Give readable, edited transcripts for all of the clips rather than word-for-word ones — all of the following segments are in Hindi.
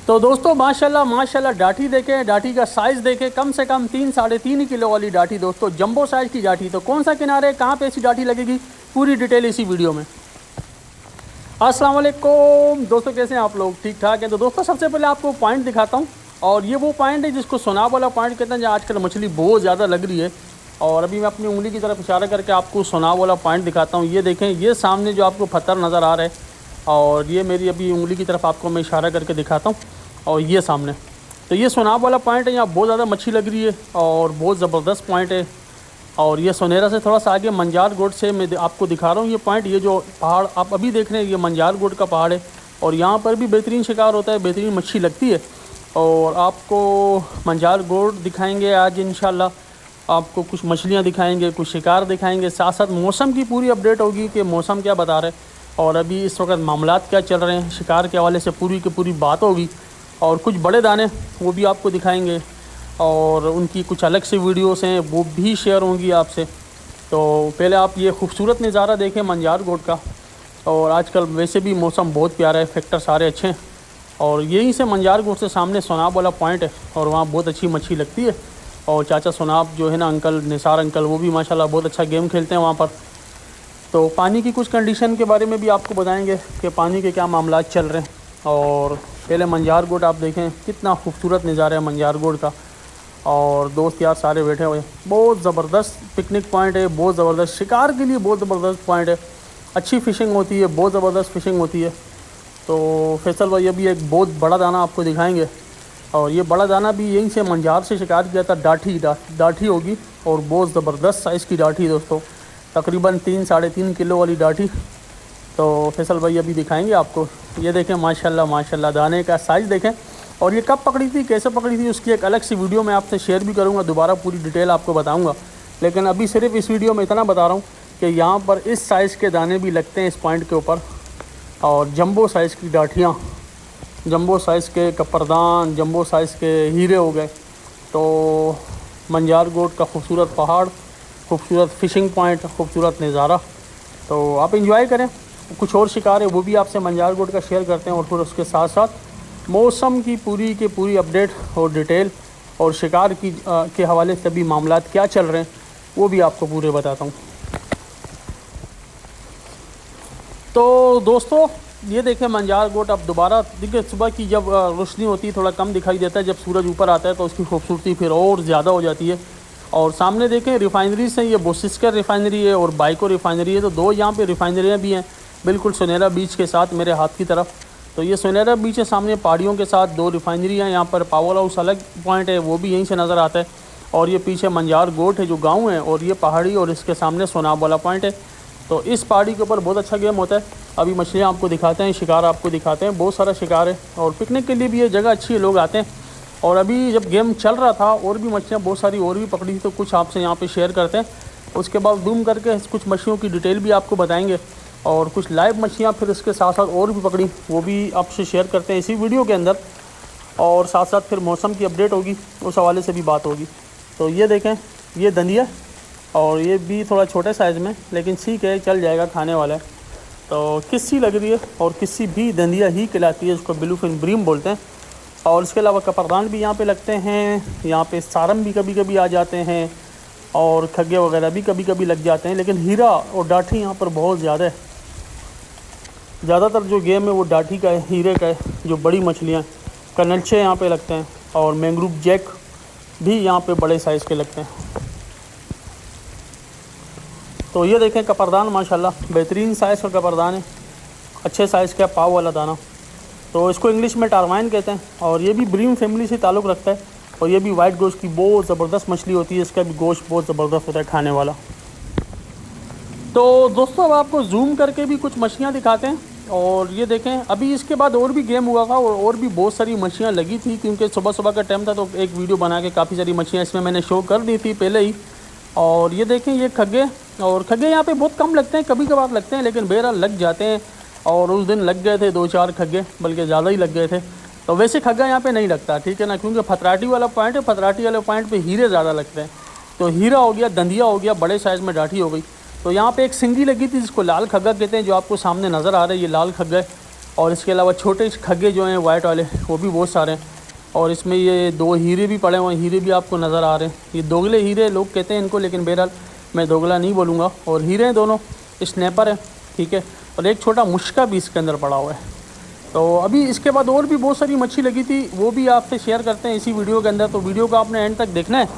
तो दोस्तों माशाल्लाह माशाल्लाह डाठी देखें, डाठी का साइज़ देखें, कम से कम 3 साढ़े 3 किलो वाली डाठी दोस्तों, जंबो साइज़ की डाठी। तो कौन सा किनारे, कहाँ पे ऐसी डाठी लगेगी, पूरी डिटेल इसी वीडियो में। अस्सलाम वालेकुम दोस्तों, कैसे हैं आप लोग? ठीक ठाक हैं। तो दोस्तों सबसे पहले आपको पॉइंट दिखाता हूँ, और ये वो पॉइंट है जिसको सुनाब वाला पॉइंट कहते हैं, जहाँ आजकल मछली बहुत ज़्यादा लग रही है। और अभी मैं अपनी उंगली की तरफ इशारा करके आपको सुनाब वाला पॉइंट दिखाता हूँ। ये देखें, ये सामने जो आपको पत्थर नज़र आ रहा है, और ये मेरी अभी उंगली की तरफ आपको मैं इशारा करके दिखाता हूँ, और ये सामने। तो ये सुनाब वाला पॉइंट है, यहाँ बहुत ज़्यादा मच्छी लग रही है और बहुत ज़बरदस्त पॉइंट है। और ये सोनेरा से थोड़ा सा आगे मंजार गोट से मैं आपको दिखा रहा हूँ ये पॉइंट। ये जो पहाड़ आप अभी देख रहे हैं, ये मंजार गोट का पहाड़ है, और यहाँ पर भी बेहतरीन शिकार होता है, बेहतरीन मच्छी लगती है। और आपको मंजार गोट दिखाएंगे आज इंशाल्लाह, आपको कुछ मछलियाँ दिखाएंगे, कुछ शिकार दिखाएंगे, साथ साथ मौसम की पूरी अपडेट होगी कि मौसम क्या बता रहा है, और अभी इस वक्त मामलात क्या चल रहे हैं शिकार के हवाले से पूरी की पूरी बात होगी। और कुछ बड़े दाने वो भी आपको दिखाएंगे, और उनकी कुछ अलग से वीडियोस हैं वो भी शेयर होंगी आपसे। तो पहले आप ये खूबसूरत नज़ारा देखें मंजार गोट का। और आजकल वैसे भी मौसम बहुत प्यारा है, फैक्टर सारे अच्छे हैं, और यहीं से मंजार गोट से सामने सोनाब वाला पॉइंट है, और वहाँ बहुत अच्छी मच्छी लगती है। और चाचा सोनाब जो है ना, अंकल निसार अंकल, वो भी माशाल्लाह बहुत अच्छा गेम खेलते हैं वहाँ पर। तो पानी की कुछ कंडीशन के बारे में भी आपको बताएंगे कि पानी के क्या मामला चल रहे हैं। और पहले मंजार गोट आप देखें, कितना खूबसूरत नज़ारा है मंजार गोट का। और दोस्त यार सारे बैठे हुए, बहुत ज़बरदस्त पिकनिक पॉइंट है, बहुत ज़बरदस्त शिकार के लिए बहुत ज़बरदस्त पॉइंट है। अच्छी फ़िशिंग होती है, बहुत ज़बरदस्त फ़िशिंग होती है। तो फैसल भाई अभी एक बहुत बड़ा दाना आपको दिखाएंगे, और ये बड़ा दाना भी यहीं से मंजार से शिकार किया था। डाठी होगी, और बहुत ज़बरदस्त साइज़ की डाठी दोस्तों, तकरीबन 3 साढ़े 3 किलो वाली डाठी। तो फैसल भाई अभी दिखाएंगे आपको। ये देखें माशाल्लाह माशाल्लाह, दाने का साइज़ देखें। और ये कब पकड़ी थी, कैसे पकड़ी थी, उसकी एक अलग सी वीडियो मैं आपसे शेयर भी करूँगा, दोबारा पूरी डिटेल आपको बताऊँगा। लेकिन अभी सिर्फ इस वीडियो में इतना बता रहा हूँ कि यहाँ पर इस साइज़ के दाने भी लगते हैं इस पॉइंट के ऊपर। और जंबो साइज़ की डाठियाँ, जंबो साइज़ के कपरदान, जंबो साइज़ के हीरे हो गए। तो मंजार गोट का खूबसूरत पहाड़, खूबसूरत फ़िशिंग पॉइंट, खूबसूरत नज़ारा। तो आप इंजॉय करें। कुछ और शिकार है वो भी आपसे मंजार गोट का शेयर करते हैं, और फिर उसके साथ साथ मौसम की पूरी अपडेट और डिटेल, और शिकार की के हवाले से भी मामलात क्या चल रहे हैं वो भी आपको पूरे बताता हूँ। तो दोस्तों ये देखें मंजार गोट। अब दोबारा देखिए, सुबह की जब रोशनी होती है थोड़ा कम दिखाई देता है, जब सूरज ऊपर आता है तो उसकी खूबसूरती फिर और ज़्यादा हो जाती है। और सामने देखें रिफाइनरी से, ये बोसिस्कर रिफाइनरी है और बाइको रिफाइनरी है। तो दो यहाँ पे रिफाइनरियाँ भी हैं, बिल्कुल सोनेरा बीच के साथ मेरे हाथ की तरफ। तो ये सोनेरा बीच है, सामने पहाड़ियों के साथ दो रिफाइनरी हैं। यहाँ पर पावर हाउस अलग पॉइंट है, वो भी यहीं से नज़र आता है। और ये पीछे मंजार गोट है जो गांव है, और ये पहाड़ी, और इसके सामने सोनाब वाला पॉइंट है। तो इस पहाड़ी के ऊपर बहुत अच्छा गेम होता है। अभी मछलियाँ आपको दिखाते हैं, शिकार आपको दिखाते हैं, बहुत सारा शिकार है, और पिकनिक के लिए भी ये जगह अच्छी है, लोग आते हैं। और अभी जब गेम चल रहा था और भी मछलियाँ बहुत सारी और भी पकड़ी थी, तो कुछ आपसे यहाँ पे शेयर करते हैं। उसके बाद जूम करके कुछ मछलियों की डिटेल भी आपको बताएंगे, और कुछ लाइव मछलियाँ फिर इसके साथ साथ और भी पकड़ी वो भी आपसे शेयर करते हैं इसी वीडियो के अंदर। और साथ साथ फिर मौसम की अपडेट होगी, उस हवाले से भी बात होगी। तो ये देखें, ये दंदिया, और ये भी थोड़ा छोटे साइज़ में, लेकिन ठीक है, चल जाएगा, खाने वाला है। तो किस्सी लग रही है, और किस्सी भी दंदिया ही कहलाती है, उसको ब्लूफिन ब्रीम बोलते हैं। और इसके अलावा कपरदान भी यहाँ पे लगते हैं, यहाँ पे सारम भी कभी कभी आ जाते हैं, और खग्गे वगैरह भी कभी कभी लग जाते हैं। लेकिन हीरा और डाठी यहाँ पर बहुत ज़्यादा है। ज़्यादातर जो गेम है वो डाठी का है, हीरे का है। जो बड़ी मछलियाँ, कनलछे यहाँ पे लगते हैं, और मैंग्रोव जैक भी यहाँ पे बड़े साइज़ के लगते हैं। तो ये देखें कपरदान, माशाल्लाह बेहतरीन साइज़ का कपरदान है, अच्छे साइज़ का पाव वाला दाना। तो इसको इंग्लिश में टारवाइन कहते हैं, और ये भी ब्रीम फैमिली से ताल्लुक़ रखता है। और ये भी वाइट गोश्त की बहुत ज़बरदस्त मछली होती है, इसका भी गोश्त बहुत ज़बरदस्त होता है खाने वाला। तो दोस्तों अब आपको जूम करके भी कुछ मछलियाँ दिखाते हैं। और ये देखें, अभी इसके बाद और भी गेम हुआ था, और भी बहुत सारी मछलियाँ लगी थी, क्योंकि सुबह सुबह का टाइम था। तो एक वीडियो बना के काफ़ी सारी मछलियाँ इसमें मैंने शो कर दी थी पहले ही। और ये देखें, ये खग्गे, और खग्गे यहाँ पे बहुत कम लगते हैं, कभी कभार लगते हैं, लेकिन बहरहाल लग जाते हैं। और उस दिन लग गए थे 2-4 खग्गे, बल्कि ज़्यादा ही लग गए थे। तो वैसे खग्गा यहाँ पे नहीं लगता, ठीक है ना, क्योंकि फतराटी वाला पॉइंट है, फतराटी वाले पॉइंट पे हीरे ज़्यादा लगते हैं। तो हीरा हो गया, दंदिया हो गया, बड़े साइज़ में डाठी हो गई। तो यहाँ पे एक सिंगी लगी थी जिसको लाल खग्गा कहते हैं, जो आपको सामने नज़र आ रहा है, ये लाल खग्गा है। और इसके अलावा छोटे खग्गे जो हैं वाइट वाले वो भी बहुत सारे हैं। और इसमें ये 2 हीरे भी पड़े हुए हैं, हीरे भी आपको नज़र आ रहे हैं। ये दोगले हीरे लोग कहते हैं इनको, लेकिन बहरहाल मैं दोगला नहीं बोलूँगा। और हीरे हैं दोनों, स्नैपर है, ठीक है। और एक छोटा मुश्का भी इसके अंदर पड़ा हुआ है। तो अभी इसके बाद और भी बहुत सारी मच्छी लगी थी, वो भी आपसे शेयर करते हैं इसी वीडियो के अंदर। तो वीडियो को आपने एंड तक देखना है।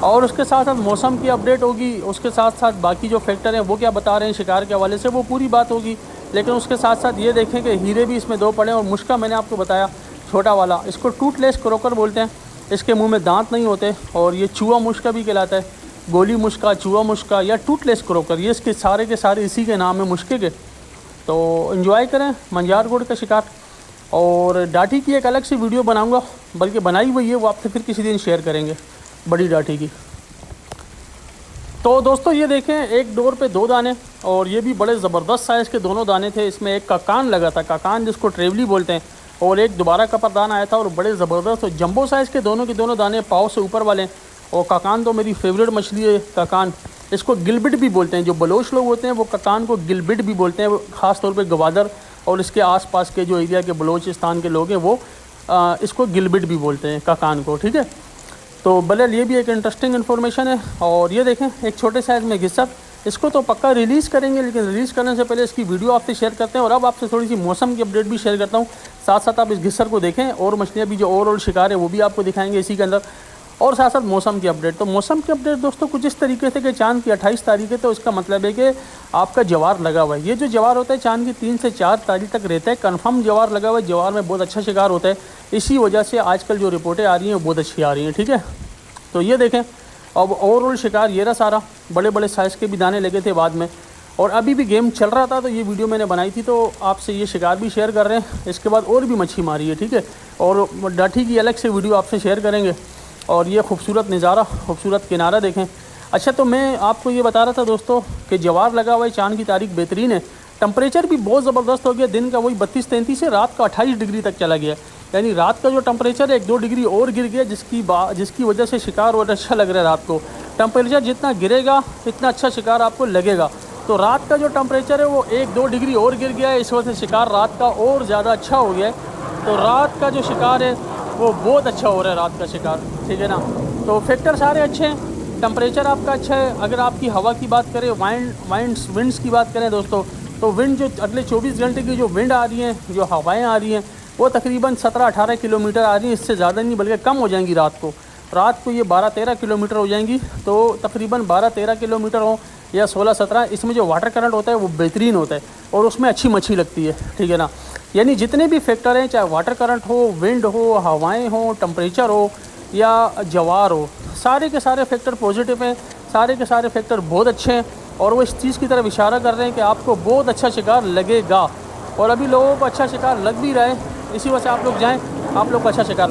और उसके साथ साथ मौसम की अपडेट होगी, उसके साथ साथ बाकी जो फैक्टर हैं वो क्या बता रहे हैं शिकार के हवाले से, वो पूरी बात होगी। लेकिन उसके साथ साथ ये देखें कि हीरे भी इसमें 2 पड़े हैं। और मुश्का मैंने आपको बताया छोटा वाला, इसको टूथलेस क्रोकर बोलते हैं। इसके मुंह में दांत नहीं होते। और ये चूहा मुश्का भी कहलाता है, गोली मुश्का, चूहा मुश्का या टूथलेस क्रोकर, ये इसके सारे के सारे इसी के नाम है, मुश्के के। तो एंजॉय करें मंजार गोड का शिकार। और डाठी की एक अलग सी वीडियो बनाऊंगा, बल्कि बनाई हुई है, वो आपसे फिर किसी दिन शेयर करेंगे, बड़ी डाठी की। तो दोस्तों ये देखें, एक डोर पे 2 दाने, और ये भी बड़े ज़बरदस्त साइज़ के दोनों दाने थे। इसमें एक ककान लगा था, ककान जिसको ट्रेवली बोलते हैं, और एक दोबारा कपरदान आया था, और बड़े ज़बरदस्त और जंबो साइज़ के दोनों के दोनों दाने पाँव से ऊपर वाले। और ककान तो मेरी फेवरेट मछली है ककान। इसको गिलबिट भी बोलते हैं, जो बलोच लोग होते हैं वो ककान को गिलबिट भी बोलते हैं। ख़ास तौर पे गवादर और इसके आसपास के जो एरिया के बलोचिस्तान के लोग हैं वो इसको गिलबिट भी बोलते हैं ककान को, ठीक है। तो बहरहाल ये भी एक इंटरेस्टिंग इन्फॉर्मेशन है। और ये देखें, एक छोटे साइज़ में घिसक, इसको तो पक्का रिलीज़ करेंगे, लेकिन रिलीज़ करने से पहले इसकी वीडियो आपसे शेयर करते हैं। और अब आपसे थोड़ी सी मौसम की अपडेट भी शेयर करता हूँ। साथ साथ आप इस घिसर को देखें, और मछलियाँ भी जो ओवरऑल शिकार है वो भी आपको दिखाएंगे इसी के अंदर, और साथ साथ मौसम की अपडेट। तो मौसम की अपडेट दोस्तों कुछ इस तरीके से कि चांद की 28 तारीख है, तो इसका मतलब है कि आपका जवार लगा हुआ है। ये जो जवार होता है चांद की 3 से 4 तारीख तक रहता है, कन्फर्म जवार लगा हुआ है। जवार में बहुत अच्छा शिकार होता है, इसी वजह से आजकल जो रिपोर्टें आ रही हैं बहुत अच्छी आ रही हैं, ठीक है। तो ये देखें, अब ओवरऑल शिकार ये रहा सारा, बड़े बड़े साइज़ के भी दाने लगे थे बाद में। और अभी भी गेम चल रहा था, तो ये वीडियो मैंने बनाई थी, तो आपसे ये शिकार भी शेयर कर रहे हैं। इसके बाद और भी मच्छी मारी है, ठीक है। और डाठी की अलग से वीडियो आपसे शेयर करेंगे। और ये खूबसूरत नज़ारा, खूबसूरत किनारा देखें। अच्छा, तो मैं आपको ये बता रहा था दोस्तों कि जवार लगा हुआ है, चांद की तारीख बेहतरीन है। टेम्परेचर भी बहुत ज़बरदस्त हो गया, दिन का वही 32-33 से रात का 28 डिग्री तक चला गया। यानी रात का जो टेम्परेचर है 1-2 डिग्री और गिर गया, जिसकी वजह से शिकार और अच्छा लग रहा है। रात को टेम्परेचर जितना गिरेगा इतना अच्छा शिकार आपको लगेगा। तो रात का जो टेम्परेचर है वो 1-2 डिग्री और गिर गया है, इस वजह से शिकार रात का और ज़्यादा अच्छा हो गया है। तो रात का जो शिकार है वो बहुत अच्छा हो रहा है, रात का शिकार, ठीक है ना। तो फैक्टर सारे अच्छे हैं, टेम्परेचर आपका अच्छा है। अगर आपकी हवा की बात करें, विंड्स की बात करें दोस्तों, तो विंड जो अगले 24 घंटे की जो विंड आ रही हैं, जो हवाएं आ रही हैं, वो तकरीबन 17-18 किलोमीटर आ रही हैं। इससे ज़्यादा नहीं बल्कि कम हो जाएंगी रात को ये 12-13 किलोमीटर हो जाएंगी। तो तकरीबन 12-13 किलोमीटर हो या 16-17, इसमें जो वाटर करंट होता है वो बेहतरीन होता है, और उसमें अच्छी मच्छी लगती है, ठीक है ना। यानी जितने भी फैक्टर हैं, चाहे वाटर करंट हो, विंड हो, हवाएं हो, टेम्परेचर हो या जवार हो, सारे के सारे फैक्टर पॉजिटिव हैं, सारे के सारे फैक्टर बहुत अच्छे हैं। और वो इस चीज़ की तरफ इशारा कर रहे हैं कि आपको बहुत अच्छा शिकार लगेगा। और अभी लोगों को अच्छा शिकार लग भी रहा है, इसी वजह से आप लोग जाएँ, आप लोग को अच्छा शिकार